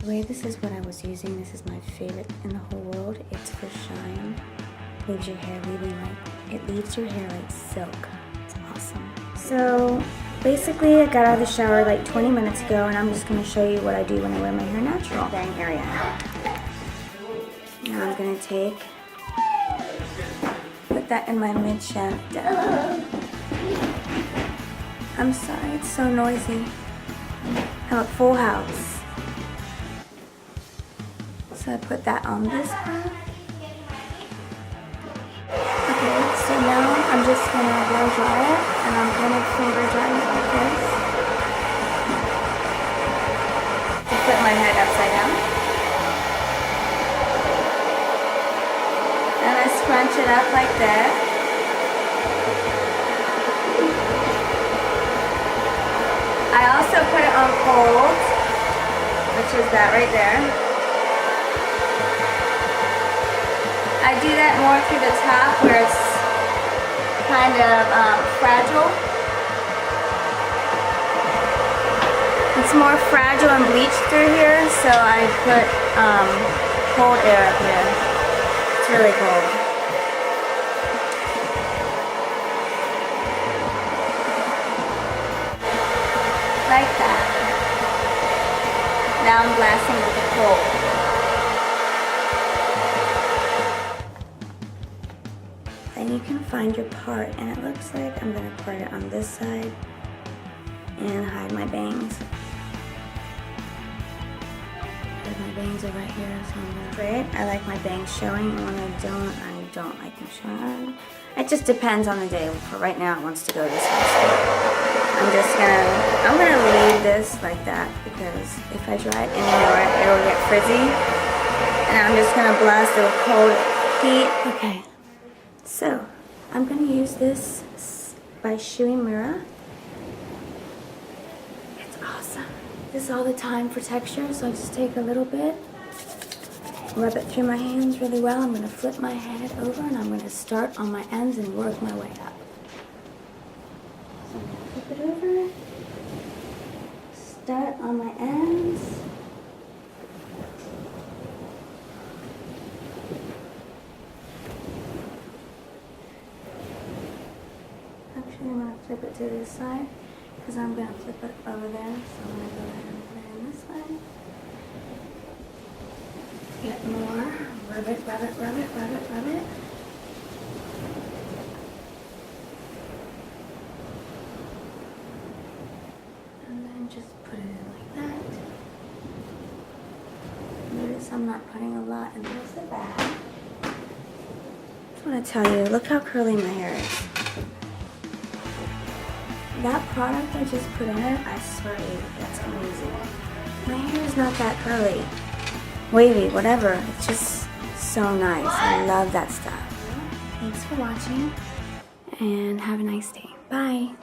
The way this is what I was using. This is my favorite in the whole world. It's for shine. Leaves your hair it leaves your hair like silk. It's awesome. So basically I got out of the shower like 20 minutes ago, and I'm just going to show you what I do when I wear my hair natural. Bang area. Now I'm going to put that in my mid shaft down. I'm sorry, it's so noisy. I'm at Full House. So I put that on this part. Okay, so now I'm just gonna blow dry it, and I'm gonna finger dry it like this. To put my head upside down. And I scrunch it up like this. I also put it on cold, which is that right there. I do that more through the top where it's kind of fragile. It's more fragile and bleached through here, so I put cold air up here. It's really cold. Like that. Now I'm blasting with the cold. Then you can find your part, and it looks like I'm going to put it on this side and hide my bangs. Because my bangs are right here, so I'm going to put it. I like my bangs showing, and when I don't like them showing. It just depends on the day. For right now, it wants to go this way. I'm gonna leave this like that, because if I dry it anymore, it'll get frizzy. And I'm just gonna blast it with cold heat. Okay. So, I'm going to use this by Shui Mura. It's awesome. This is all the time for texture, so I just take a little bit, rub it through my hands really well. I'm going to flip my head over, and I'm going to start on my ends and work my way up. So I'm going to flip it over, start on my ends. Actually, I'm going to flip it to this side, because I'm going to flip it over there. So I'm going to go ahead and put it in this side. Get more. Rub it, rub it, rub it, rub it, rub it. And then just put it in like that. Notice I'm not putting a lot, and there's the back. I just want to tell you, look how curly my hair is. That product I just put in it, I swear to you, that's amazing. My hair is not that curly, wavy, whatever. It's just so nice. I love that stuff. Thanks for watching, and have a nice day. Bye.